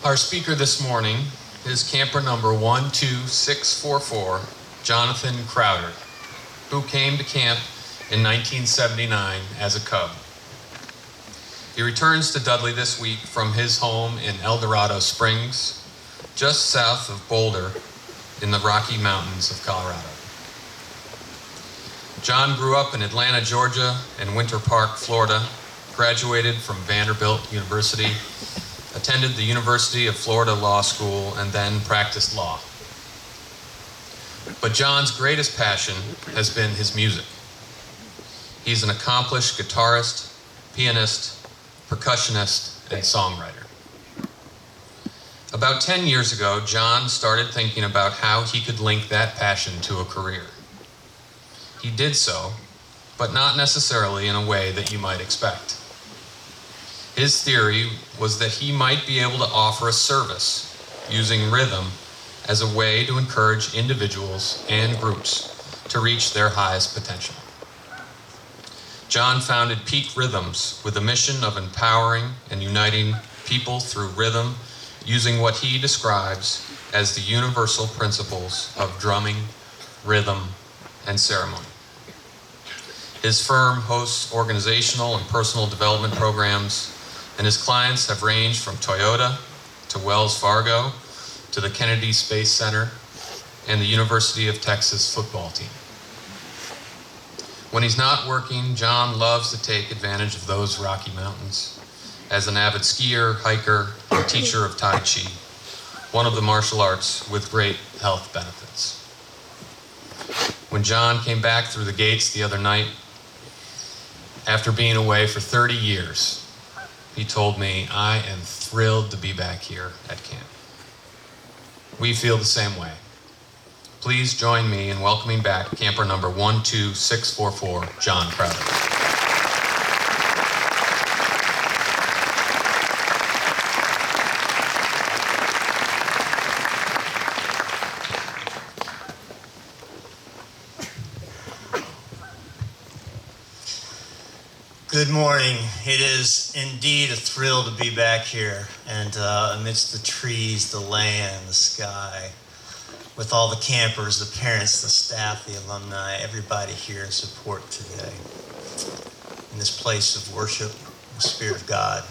Our speaker this morning is camper number 12644, Jonathan Crowder, who came to camp in 1979 as a cub. He returns to Dudley this week from his home in El Dorado Springs, just south of Boulder in the Rocky Mountains of Colorado. John grew up in Atlanta, Georgia, and Winter Park, Florida, graduated from Vanderbilt University, attended the University of Florida Law School, and then practiced law. But John's greatest passion has been his music. He's an accomplished guitarist, pianist, percussionist, and songwriter. About 10 years ago, John started thinking about how he could link that passion to a career. He did so, but not necessarily in a way that you might expect. His theory was that he might be able to offer a service using rhythm as a way to encourage individuals and groups to reach their highest potential. John founded Peak Rhythms with a mission of empowering and uniting people through rhythm using what he describes as the universal principles of drumming, rhythm, and ceremony. His firm hosts organizational and personal development programs, and his clients have ranged from Toyota to Wells Fargo to the Kennedy Space Center and the University of Texas football team. When he's not working, John loves to take advantage of those Rocky Mountains as an avid skier, hiker, and teacher of Tai Chi, one of the martial arts with great health benefits. When John came back through the gates the other night, after being away for 30 years, he told me, "I am thrilled to be back here at camp." We feel the same way. Please join me in welcoming back camper number 12644, John Crowder. Good morning. It is indeed a thrill to be back here and amidst the trees, the land, the sky, with all the campers, the parents, the staff, the alumni, everybody here in support today in this place of worship, the Spirit of God.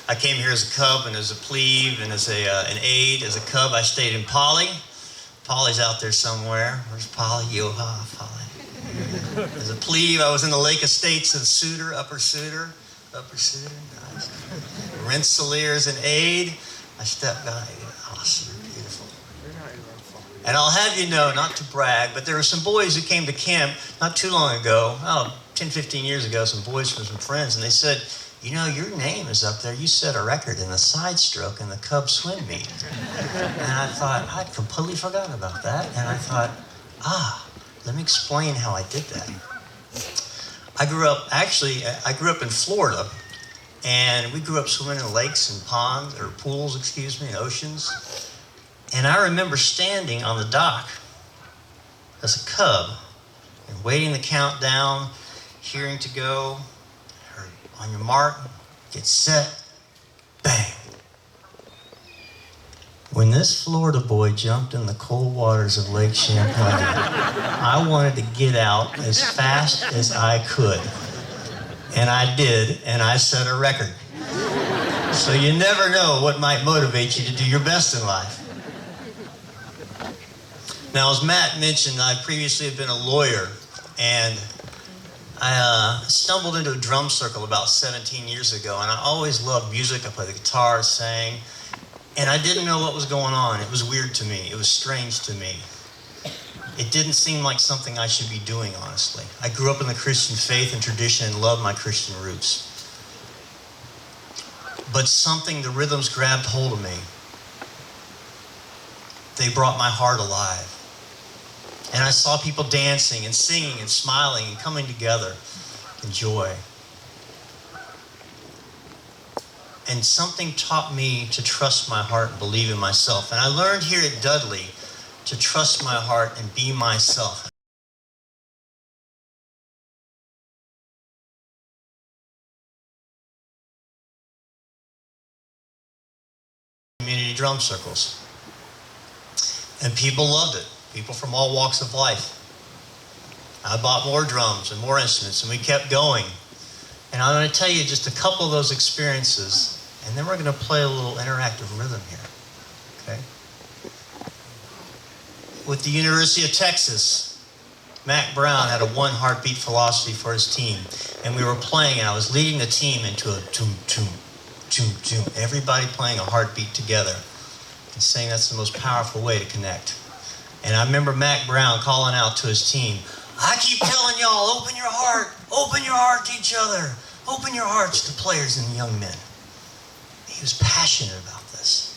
I came here as a cub and as a plebe and as an aide. As a cub, I stayed in Polly. Polly's out there somewhere. Where's Polly? Yoha, Polly. As a plebe, I was in the Lake Estates of Suter, Upper Suter, nice. Rensselaer as an aide. I stepped by, awesome, beautiful. And I'll have you know, not to brag, but there were some boys who came to camp not too long ago, 10, 15 years ago, some boys from some friends, and they said, "You know, your name is up there. You set a record in the side stroke in the Cub swim meet." And I thought, I'd completely forgotten about that. And I thought, let me explain how I did that. I grew up in Florida, and we grew up swimming in lakes and ponds, or pools, and oceans. And I remember standing on the dock as a cub and waiting the countdown, hearing to go, on your mark, get set, bang. When this Florida boy jumped in the cold waters of Lake Champlain, I wanted to get out as fast as I could. And I did, and I set a record. So you never know what might motivate you to do your best in life. Now, as Matt mentioned, I previously had been a lawyer, and I stumbled into a drum circle about 17 years ago, and I always loved music. I played the guitar, sang, and I didn't know what was going on. It was weird to me. It was strange to me. It didn't seem like something I should be doing, honestly. I grew up in the Christian faith and tradition and loved my Christian roots. But the rhythms grabbed hold of me. They brought my heart alive. And I saw people dancing and singing and smiling and coming together in joy. And something taught me to trust my heart and believe in myself. And I learned here at Dudley to trust my heart and be myself. community drum circles. And people loved it. People from all walks of life. I bought more drums and more instruments, and we kept going. And I'm going to tell you just a couple of those experiences, and then we're going to play a little interactive rhythm here. Okay? With the University of Texas, Mac Brown had a one heartbeat philosophy for his team. And we were playing, and I was leading the team into a toom, toom, toom, toom. Everybody playing a heartbeat together. And saying that's the most powerful way to connect. And I remember Mac Brown calling out to his team, I keep telling y'all, open your heart to each other. Open your hearts to players and young men. He was passionate about this.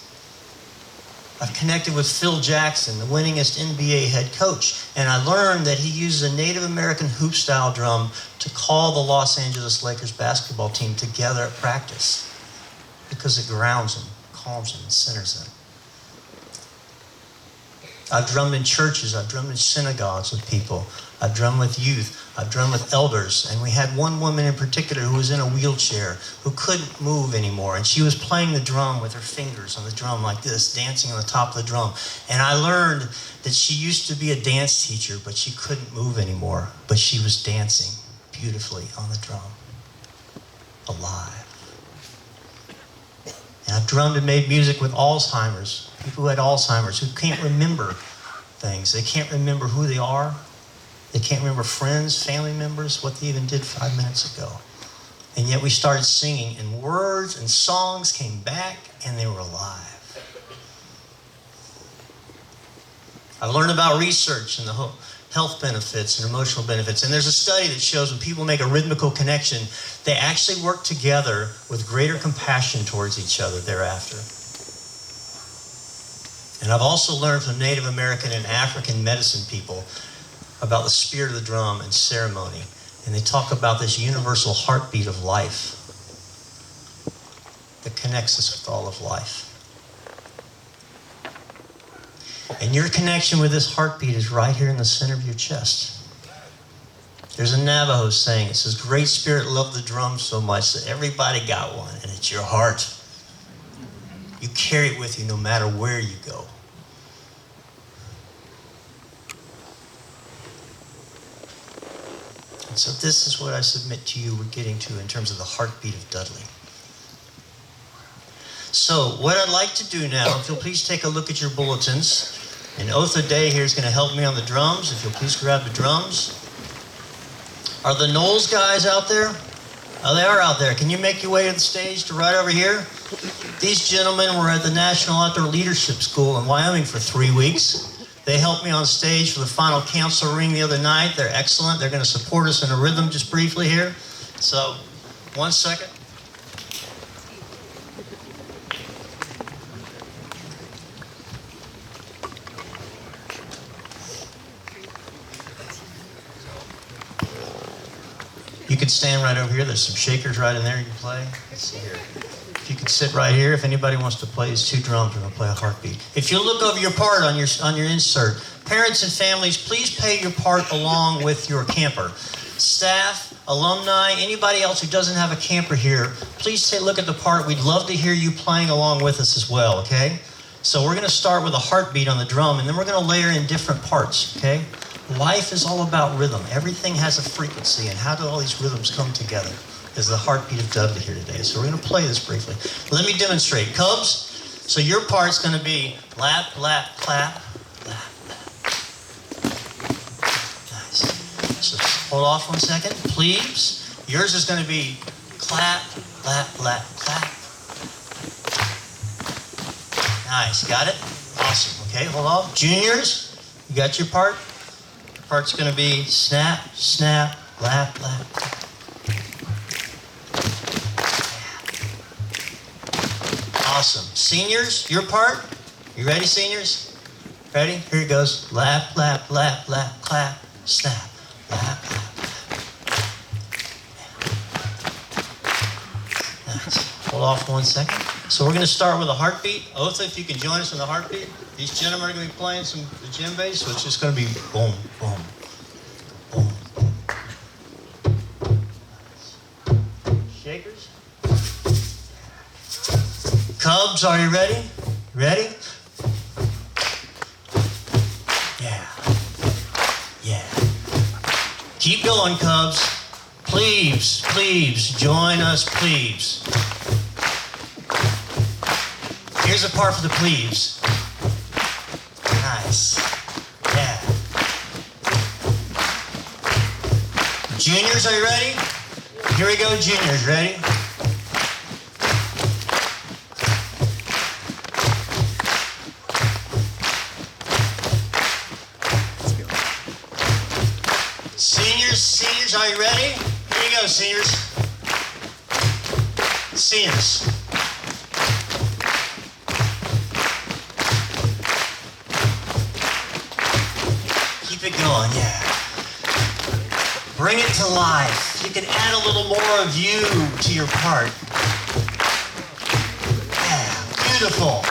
I've connected with Phil Jackson, the winningest NBA head coach, and I learned that he uses a Native American hoop-style drum to call the Los Angeles Lakers basketball team together at practice because it grounds them, calms them, and centers them. I've drummed in churches, I've drummed in synagogues with people, I've drummed with youth, I've drummed with elders, and we had one woman in particular who was in a wheelchair, who couldn't move anymore, and she was playing the drum with her fingers on the drum like this, dancing on the top of the drum. And I learned that she used to be a dance teacher, but she couldn't move anymore, but she was dancing beautifully on the drum, alive. And I've drummed and made music with Alzheimer's, people who had Alzheimer's, who can't remember things. They can't remember who they are. They can't remember friends, family members, what they even did 5 minutes ago. And yet we started singing, and words and songs came back, and they were alive. I learned about research and the health benefits and emotional benefits. And there's a study that shows when people make a rhythmical connection, they actually work together with greater compassion towards each other thereafter. And I've also learned from Native American and African medicine people about the spirit of the drum and ceremony. And they talk about this universal heartbeat of life that connects us with all of life. And your connection with this heartbeat is right here in the center of your chest. There's a Navajo saying, it says, Great Spirit loved the drum so much that everybody got one, and it's your heart. You carry it with you no matter where you go. And so this is what I submit to you we're getting to in terms of the heartbeat of Dudley. So what I'd like to do now, if you'll please take a look at your bulletins, and Otha Day here is going to help me on the drums. If you'll please grab the drums. Are the Knowles guys out there? Oh, they are out there. Can you make your way to the stage to right over here? These gentlemen were at the National Outdoor Leadership School in Wyoming for 3 weeks. They helped me on stage for the final council ring the other night. They're excellent. They're going to support us in a rhythm just briefly here. So, 1 second. You could stand right over here. There's some shakers right in there you can play. Let's see here. If you could sit right here. If anybody wants to play these 2 drums, we're going to play a heartbeat. If you look over your part on your insert, parents and families, please pay your part along with your camper. Staff, alumni, anybody else who doesn't have a camper here, please take a look at the part. We'd love to hear you playing along with us as well, okay? So we're going to start with a heartbeat on the drum, and then we're going to layer in different parts, okay? Life is all about rhythm. Everything has a frequency, and how do all these rhythms come together is the heartbeat of Dudley here today. So we're going to play this briefly. Let me demonstrate. Cubs, so your part's going to be lap, lap, clap, lap, lap. Nice. So hold off 1 second. Plebes, yours is going to be clap, lap, lap, clap. Nice. Got it? Awesome. Okay, hold off. Juniors, you got your part? Part's going to be snap, snap, lap, lap. Awesome. Seniors, your part? You ready, seniors? Ready? Here it goes. Lap, lap, lap, lap, clap, snap, lap, lap. Nice. Hold off 1 second. So we're going to start with a heartbeat. Otha, if you can join us in the heartbeat. These gentlemen are going to be playing some the djembe, so it's just going to be boom, boom, boom. Shakers. Cubs, are you ready? Ready? Yeah. Yeah. Keep going, Cubs. Plebes, plebes, join us, plebes. Here's a part for the plebes. Nice. Yeah. Juniors, are you ready? Here we go, juniors. Ready? Seniors, are you ready? Here you go, seniors. Seniors. Keep it going, yeah. Bring it to life. You can add a little more of you to your part. Yeah, beautiful.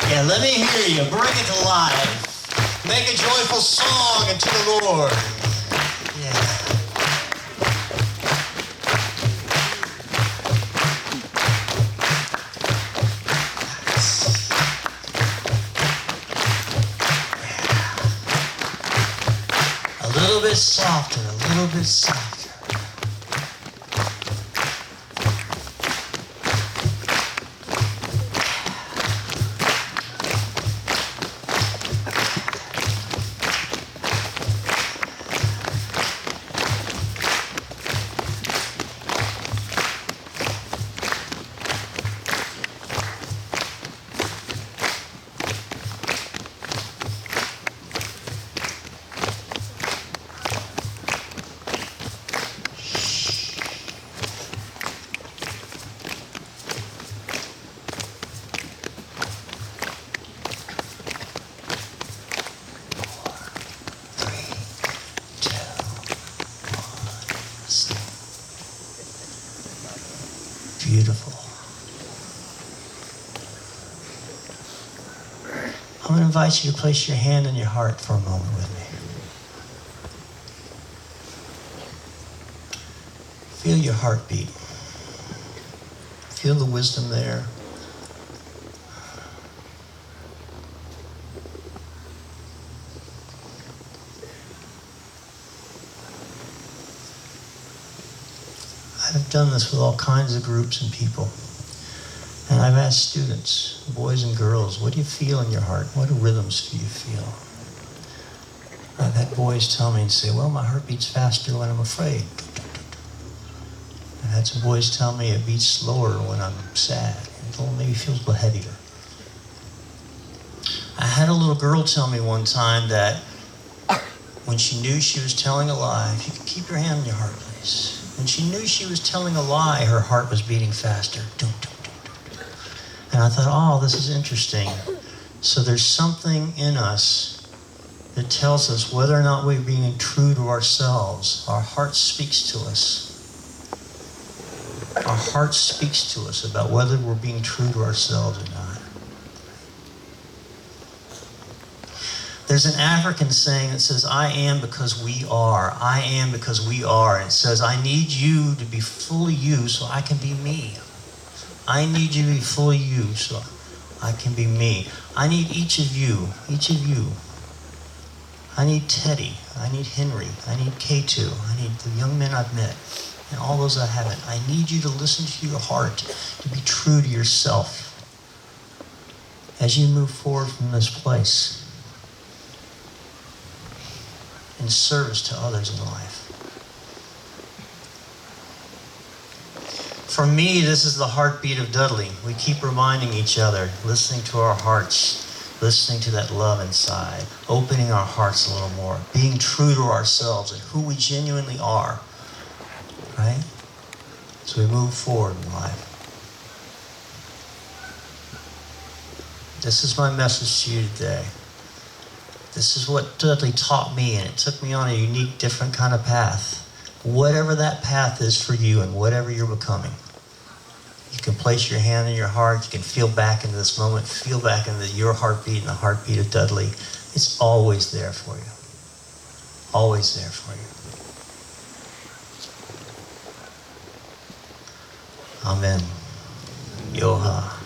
Yeah, let me hear you. Bring it to life. Make a joyful song unto the Lord. Yeah. A little bit softer, a little bit softer. Beautiful. I'm going to invite you to place your hand on your heart for a moment with me. Feel your heartbeat. Feel the wisdom there. I've done this with all kinds of groups and people. And I've asked students, boys and girls, what do you feel in your heart? What rhythms do you feel? I've had boys tell me and say, well, my heart beats faster when I'm afraid. I've had some boys tell me it beats slower when I'm sad. It maybe feels a little heavier. I had a little girl tell me one time that when she knew she was telling a lie, if you could keep your hand on your heart, please. When she knew she was telling a lie, her heart was beating faster. And I thought, oh, this is interesting. So there's something in us that tells us whether or not we're being true to ourselves. Our heart speaks to us. Our heart speaks to us about whether we're being true to ourselves or not. There's an African saying that says, I am because we are. I am because we are. And it says, I need you to be fully you so I can be me. I need you to be fully you so I can be me. I need each of you. I need Teddy. I need Henry. I need K2. I need the young men I've met and all those I haven't. I need you to listen to your heart, to be true to yourself as you move forward from this place in service to others in life. For me, this is the heartbeat of Dudley. We keep reminding each other, listening to our hearts, listening to that love inside, opening our hearts a little more, being true to ourselves and who we genuinely are, right? As we move forward in life. This is my message to you today. This is what Dudley taught me, and it took me on a unique, different kind of path. Whatever that path is for you and whatever you're becoming. You can place your hand on your heart. You can feel back into this moment. Feel back into your heartbeat and the heartbeat of Dudley. It's always there for you. Always there for you. Amen. Yoha.